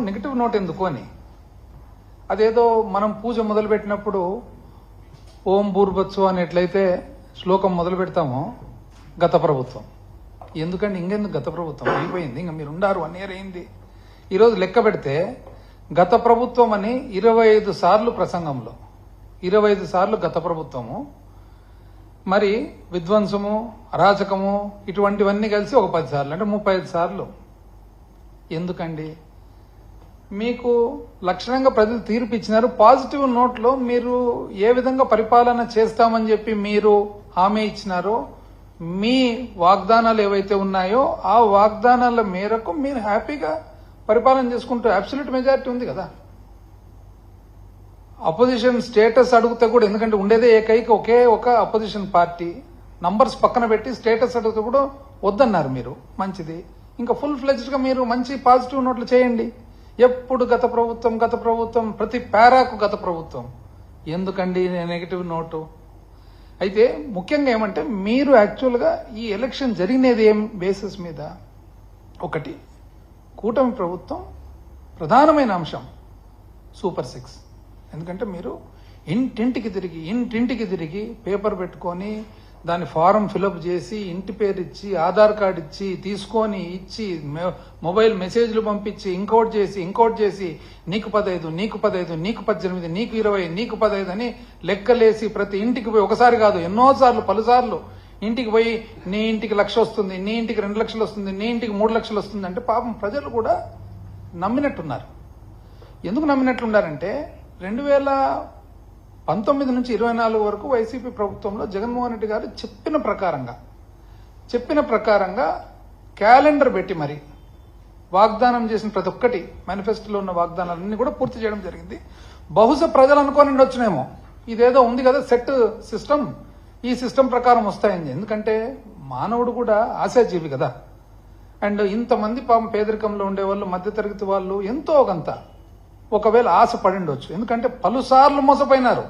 Negative note ఎందుకు అని. అదేదో మనం పూజ మొదలుపెట్టినప్పుడు ఓం భూర్భత్సు అని ఎట్లయితే శ్లోకం మొదలు పెడతామో గత ప్రభుత్వం. ఎందుకంటే ఇంకెందుకు గత ప్రభుత్వం అయిపోయింది, ఇంకా మీరు ఉండారు 1 year అయింది. ఈరోజు లెక్క పెడితే గత ప్రభుత్వం అని 25 సార్లు ప్రసంగంలో 25 సార్లు గత ప్రభుత్వము, మరి విధ్వంసము అరాచకము ఇటువంటివన్నీ కలిసి ఒక 10 సార్లు, అంటే 35 సార్లు. ఎందుకండి? మీకు లక్షణంగా ప్రజలు తీర్పు ఇచ్చినారు. పాజిటివ్ నోట్లో మీరు ఏ విధంగా పరిపాలన చేస్తామని చెప్పి మీరు హామీ ఇచ్చినారో, మీ వాగ్దానాలు ఏవైతే ఉన్నాయో ఆ వాగ్దానాల మేరకు మీరు హ్యాపీగా పరిపాలన చేసుకుంటూ అబ్సల్యూట్ మెజారిటీ ఉంది కదా. అపోజిషన్ స్టేటస్ అడిగితే కూడా, ఎందుకంటే ఉండేదే ఏకైక ఒకే ఒక అపోజిషన్ పార్టీ, నంబర్స్ పక్కన పెట్టి స్టేటస్ అడిగితే కూడా వద్దన్నారు మీరు. మంచిది, ఇంకా ఫుల్ ఫ్లెజ్డ్ గా మీరు మంచి పాజిటివ్ నోట్లు చేయండి. ఎప్పుడు గత ప్రభుత్వం గత ప్రభుత్వం, ప్రతి పారాకు గత ప్రభుత్వం. ఎందుకండి నెగిటివ్ నోటు? అయితే ముఖ్యంగా ఏమంటే మీరు యాక్చువల్గా ఈ ఎలక్షన్ జరిగినది ఏం బేసిస్ మీద? ఒకటి, కూటమి ప్రభుత్వం ప్రధానమైన అంశం సూపర్ 6. ఎందుకంటే మీరు ఇంటింటికి తిరిగి పేపర్ పెట్టుకొని దాని ఫారం ఫిలప్ చేసి ఇంటి పేరు ఇచ్చి ఆధార్ కార్డు ఇచ్చి తీసుకొని ఇచ్చి మొబైల్ మెసేజ్లు పంపించి ఇంకోటి చేసి నీకు 15 నీకు 18 నీకు 18 నీకు 20 నీకు 15 అని లెక్కలేసి ప్రతి ఇంటికి పోయి ఒకసారి కాదు ఎన్నోసార్లు పలుసార్లు ఇంటికి పోయి నీ ఇంటికి 1,00,000 వస్తుంది, నీ ఇంటికి 2 లక్షలు వస్తుంది, నీ ఇంటికి 3 లక్షలు వస్తుంది అంటే పాపం ప్రజలు కూడా నమ్మినట్టున్నారు. ఎందుకు నమ్మినట్లున్నారంటే 2019 నుంచి 24 వరకు వైసీపీ ప్రభుత్వంలో జగన్మోహన్ రెడ్డి గారు చెప్పిన ప్రకారంగా క్యాలెండర్ పెట్టి మరి వాగ్దానం చేసిన ప్రతి ఒక్కటి మేనిఫెస్టోలో ఉన్న వాగ్దానాలన్నీ కూడా పూర్తి చేయడం జరిగింది. బహుశా ప్రజలు అనుకోని వచ్చినేమో ఇదేదో ఉంది కదా సెట్ సిస్టమ్, ఈ సిస్టమ్ ప్రకారం వస్తాయని. ఎందుకంటే మానవుడు కూడా ఆశాజీవి కదా. అండ్ ఇంతమంది పాపం పేదరికంలో ఉండేవాళ్ళు, మధ్యతరగతి వాళ్ళు ఎంతో కొంత ఒకవేళ ఆశ పడిండొచ్చు. ఎందుకంటే పలుసార్లు మోసపోయినారు.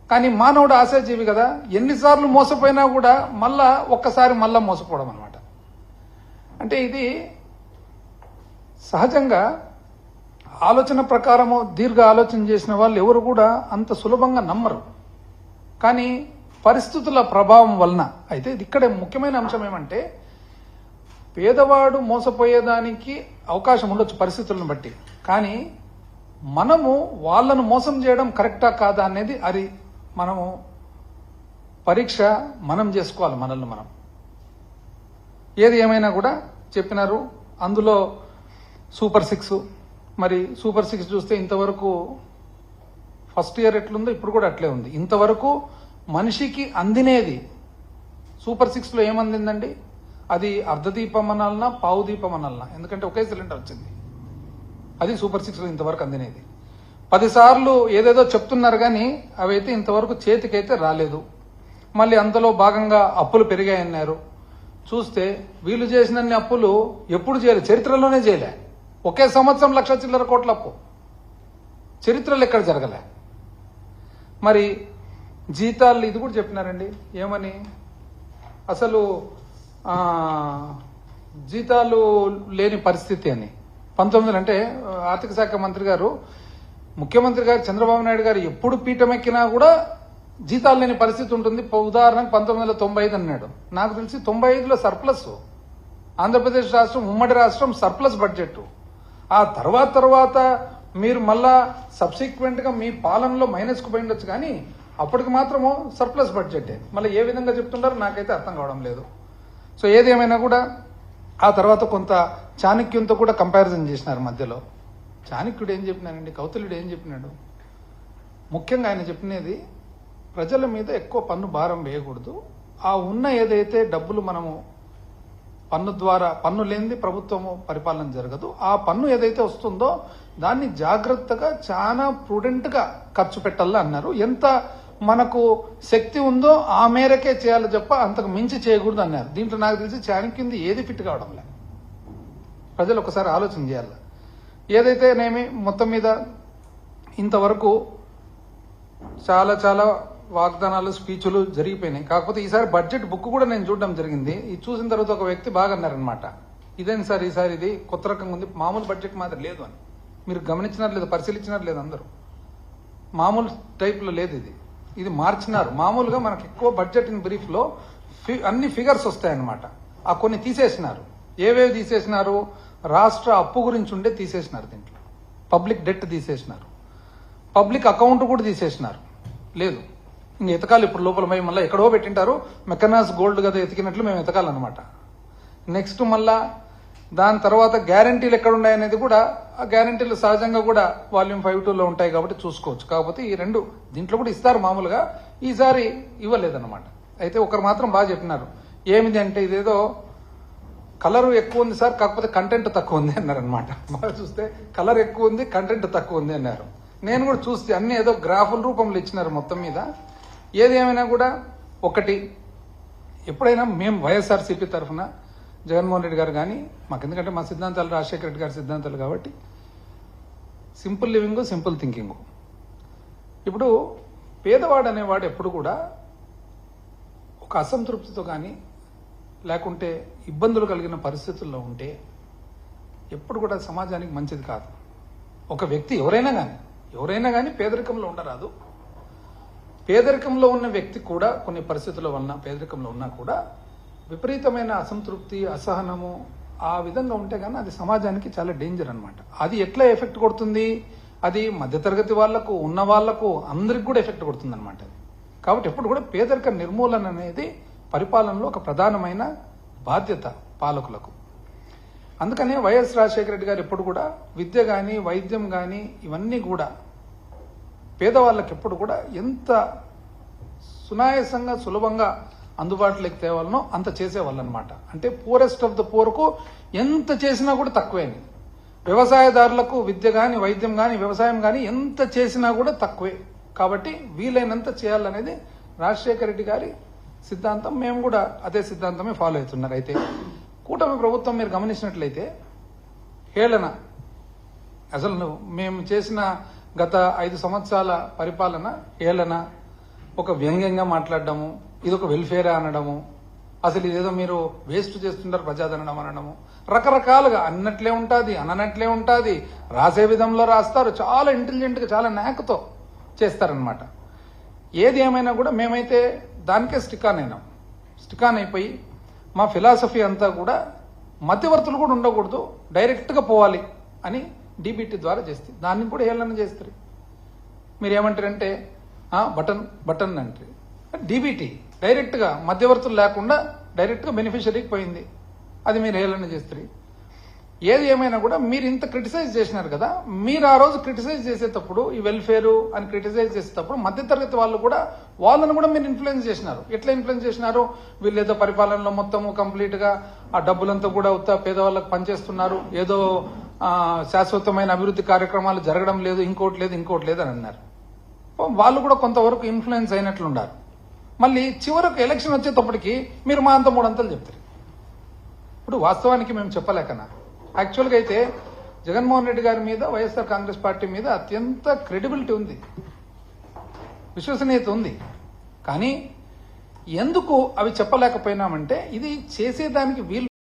కానీ మానవుడు ఆశాజీవి కదా, ఎన్నిసార్లు మోసపోయినా కూడా ఒక్కసారి మోసపోవడం అనమాట. అంటే ఇది సహజంగా ఆలోచన ప్రకారము దీర్ఘ ఆలోచన చేసిన వాళ్ళు ఎవరు కూడా అంత సులభంగా నమ్మరు. కానీ పరిస్థితుల ప్రభావం వలన అయితే ఇక్కడే ముఖ్యమైన అంశం ఏమంటే పేదవాడు మోసపోయేదానికి అవకాశం ఉండొచ్చు పరిస్థితులను బట్టి, కానీ మనము వాళ్ళను మోసం చేయడం కరెక్టా కాదా అనేది అది మనము పరీక్ష మనం చేసుకోవాలి మనల్ని మనం. ఏది ఏమైనా కూడా చెప్పినారు అందులో సూపర్ 6. మరి సూపర్ 6 చూస్తే ఇంతవరకు ఫస్ట్ ఇయర్ ఎట్లుందో ఇప్పుడు కూడా అట్లే ఉంది. ఇంతవరకు మనిషికి అందినేది సూపర్ 6లో ఏమందిందండి? అది అర్ధదీపం అనాలనా పావు దీపం అనాలనా? ఎందుకంటే ఒకే సిలిండర్ వచ్చింది. అది సూపర్ 6లో ఇంతవరకు అందినేది. 10 సార్లు ఏదేదో చెప్తున్నారు కానీ అవైతే ఇంతవరకు చేతికైతే రాలేదు. మళ్ళీ అంతలో భాగంగా అప్పులు పెరిగాయన్నారు. చూస్తే వీళ్ళు చేసినన్ని అప్పులు ఎప్పుడు చేయలే, చరిత్రలోనే చేయలే. ఒకే సంవత్సరం 1,00,000 చిల్లర కోట్ల అప్పు చరిత్రలో ఎక్కడ జరగలే. మరి జీతాలు ఇది కూడా చెప్పినారండి. ఏమని? అసలు జీతాలు లేని పరిస్థితి అని 19 అంటే ఆర్థిక శాఖ మంత్రి గారు, ముఖ్యమంత్రి గారు చంద్రబాబు నాయుడు గారు ఎప్పుడు పీఠమెక్కినా కూడా జీతాలు లేని పరిస్థితి ఉంటుంది. ఉదాహరణకు 1995 అన్నాడు. నాకు తెలిసి 95లో సర్ప్లస్, ఆంధ్రప్రదేశ్ రాష్ట్రం ఉమ్మడి రాష్ట్రం సర్ప్లస్ బడ్జెట్. ఆ తర్వాత మీరు మళ్ళా సబ్సిక్వెంట్ గా మీ పాలనలో మైనస్కు పోయిండొచ్చు, కానీ అప్పటికి మాత్రము సర్ప్లస్ బడ్జెటే. మళ్ళీ ఏ విధంగా చెప్తుంటారో నాకైతే అర్థం కావడం లేదు. సో ఏదేమైనా కూడా ఆ తర్వాత కొంత చాణక్యునితో కూడా కంపారిజన్ చేసినారు మధ్యలో. చాణక్యుడు ఏం చెప్పినాడండి, కౌటిల్యుడు ఏం చెప్పినాడు? ముఖ్యంగా ఆయన చెప్పినది ప్రజల మీద ఎక్కువ పన్ను భారం వేయకూడదు. ఆ ఉన్న ఏదైతే డబ్బులు మనము పన్ను ద్వారా, పన్ను లేనిది ప్రభుత్వము పరిపాలన జరగదు. ఆ పన్ను ఏదైతే వస్తుందో దాన్ని జాగ్రత్తగా చాలా ప్రుడెంట్ గా ఖర్చు పెట్టాలా అన్నారు. ఎంత మనకు శక్తి ఉందో ఆ మేరకే చేయాలి తప్ప అంతకు మించి చేయకూడదు అన్నారు. దీంట్లో నాకు తెలిసి చాణక్యునిది ఏది ఫిట్ కావడం లేదు. ప్రజలు ఒకసారి ఆలోచన చేయాలి. ఏదైతేనేమి మొత్తం మీద ఇంతవరకు చాలా వాగ్దానాలు, స్పీచ్లు జరిగిపోయినాయి. కాకపోతే ఈసారి బడ్జెట్ బుక్ కూడా నేను చూడడం జరిగింది. ఇది చూసిన తర్వాత ఒక వ్యక్తి బాగా అన్నారనమాట, ఇదేంటి సార్ ఈసారి ఇది కొత్త రకంగా ఉంది, మామూలు బడ్జెట్ మాత్రం లేదు అని. మీరు గమనించినారు లేదు, పరిశీలించినారు లేదు అందరూ? మామూలు టైప్లో లేదు ఇది, ఇది మార్చినారు. మామూలుగా మనకి ఎక్కువ బడ్జెట్ ఇన్ బ్రీఫ్లో అన్ని ఫిగర్స్ వస్తాయన్నమాట. ఆ కొన్ని తీసేసినారు. ఏవేవి తీసేసినారు? రాష్ట్ర అప్పు గురించి ఉండే తీసేసినారు. దీంట్లో పబ్లిక్ డెట్ తీసేసినారు, పబ్లిక్ అకౌంట్ కూడా తీసేసినారు. లేదు, ఇంక ఎతకాలి ఇప్పుడు లోపల పోయి మళ్ళీ ఎక్కడో పెట్టింటారు. మెకనాస్ గోల్డ్ కదా ఎతికినట్లు మేము ఎతకాలన్నమాట. నెక్స్ట్ మళ్ళా దాని తర్వాత గ్యారంటీలు ఎక్కడున్నాయనేది కూడా, ఆ గ్యారంటీలు సహజంగా కూడా వాల్యూమ్ 5.2లో ఉంటాయి కాబట్టి చూసుకోవచ్చు. కాకపోతే ఈ రెండు దీంట్లో కూడా ఇస్తారు మామూలుగా, ఈసారి ఇవ్వలేదన్నమాట. అయితే ఒకరు మాత్రం బాగా చెప్పినారు. ఏమిది అంటే ఇదేదో కలర్ ఎక్కువ ఉంది సార్, కాకపోతే కంటెంట్ తక్కువ ఉంది అన్నారు అనమాట. బాగా చూస్తే కలర్ ఎక్కువ ఉంది, కంటెంట్ తక్కువ ఉంది అన్నారు. నేను కూడా చూస్తే అన్ని ఏదో గ్రాఫుల రూపంలో ఇచ్చినారు మొత్తం మీద. ఏది ఏమైనా కూడా ఒకటి, ఎప్పుడైనా మేము వైఎస్ఆర్సీపీ తరఫున జగన్మోహన్ రెడ్డి గారు కానీ మాకు, ఎందుకంటే మా సిద్ధాంతాలు రాజశేఖర రెడ్డి గారి సిద్ధాంతాలు కాబట్టి సింపుల్ లివింగ్, సింపుల్ థింకింగ్. ఇప్పుడు పేదవాడు అనేవాడు ఎప్పుడు కూడా ఒక అసంతృప్తితో కానీ లేకుంటే ఇబ్బందులు కలిగిన పరిస్థితుల్లో ఉంటే ఎప్పుడు కూడా సమాజానికి మంచిది కాదు. ఒక వ్యక్తి ఎవరైనా కానీ పేదరికంలో ఉండరాదు. పేదరికంలో ఉన్న వ్యక్తి కూడా కొన్ని పరిస్థితుల వలన పేదరికంలో ఉన్నా కూడా విపరీతమైన అసంతృప్తి, అసహనము ఆ విధంగా ఉంటే కానీ అది సమాజానికి చాలా డేంజర్ అనమాట. అది ఎట్లా ఎఫెక్ట్ కొడుతుంది? అది మధ్యతరగతి వాళ్లకు, ఉన్న వాళ్లకు, అందరికి కూడా ఎఫెక్ట్ కొడుతుంది అనమాట. కాబట్టి ఎప్పుడు కూడా పేదరిక నిర్మూలన అనేది పరిపాలనలో ఒక ప్రధానమైన బాధ్యత పాలకులకు. అందుకనే వైఎస్ రాజశేఖర రెడ్డి గారు ఎప్పుడు కూడా విద్య కానీ, వైద్యం కానీ ఇవన్నీ కూడా పేదవాళ్ళకి ఎప్పుడు కూడా ఎంత సునాయాసంగా, సులభంగా అందుబాటులోకి తేవాలనో అంత చేసేవాళ్ళు అనమాట. అంటే పూరెస్ట్ ఆఫ్ ద పూర్కు ఎంత చేసినా కూడా తక్కువే. వ్యవసాయదారులకు విద్య కానీ, వైద్యం కానీ, వ్యవసాయం కానీ ఎంత చేసినా కూడా తక్కువే. కాబట్టి వీలైనంత చేయాలనేది రాజశేఖర రెడ్డి గారి సిద్ధాంతం. మేము కూడా అదే సిద్ధాంతమే ఫాలో అవుతున్నారు. అయితే కూటమి ప్రభుత్వం మీరు గమనించినట్లయితే హేళన, అసలు మేము చేసిన గత 5 సంవత్సరాల పరిపాలన హేళన, ఒక వ్యంగ్యంగా మాట్లాడడము, ఇది ఒక వెల్ఫేర్ అనడము, అసలు ఇదేదో మీరు వేస్ట్ చేస్తుంటారు ప్రజాధనం అనడము, రకరకాలుగా అన్నట్లే ఉంటుంది, అననట్లే ఉంటుంది, రాసే విధంలో రాస్తారు, చాలా ఇంటెలిజెంట్గా, చాలా నాకుతో చేస్తారనమాట. ఏది ఏమైనా కూడా మేమైతే దానికే స్టికాన్ అయిపోయి మా ఫిలాసఫీ అంతా కూడా మధ్యవర్తులు కూడా ఉండకూడదు, డైరెక్ట్గా పోవాలి అని డీబీటీ ద్వారా చేస్తే దాన్ని కూడా హేళన చేస్తారు. మీరు ఏమంటారంటే బటన్ అంటారు. డీబీటీ డైరెక్ట్గా మధ్యవర్తులు లేకుండా డైరెక్ట్గా బెనిఫిషరీకి పోయింది, అది మీరు హేళన చేస్తారు. ఏది ఏమైనా కూడా మీరు ఇంత క్రిటిసైజ్ చేసినారు కదా, మీరు ఆ రోజు క్రిటిసైజ్ చేసేటప్పుడు ఈ వెల్ఫేర్ అని క్రిటిసైజ్ చేసేటప్పుడు మధ్యతరగతి వాళ్ళు కూడా వాళ్ళని కూడా మీరు ఇన్ఫ్లుయెన్స్ చేసినారు. ఎట్లా ఇన్ఫ్లుయెన్స్ చేసినారు? వీళ్ళు ఏదో పరిపాలనలో మొత్తము కంప్లీట్ గా ఆ డబ్బులంతా కూడా పేదవాళ్ళకి పనిచేస్తున్నారు, ఏదో శాశ్వతమైన అభివృద్ధి కార్యక్రమాలు జరగడం లేదు, ఇంకోటి లేదు అని అన్నారు. వాళ్ళు కూడా కొంతవరకు ఇన్ఫ్లుయెన్స్ అయినట్లున్నారు. మళ్ళీ చివరకు ఎలక్షన్ వచ్చేటప్పటికి మీరు మా అంత 3 అంతలు చెప్తారు. ఇప్పుడు వాస్తవానికి మేము చెప్పలేకనా, యాక్చువల్గా అయితే జగన్మోహన్ రెడ్డి గారి మీద, వైఎస్ఆర్ కాంగ్రెస్ పార్టీ మీద అత్యంత క్రెడిబిలిటీ ఉంది, విశ్వసనీయత ఉంది. కానీ ఎందుకు అవి చెప్పలేకపోయినామంటే ఇది చేసేదానికి వీలు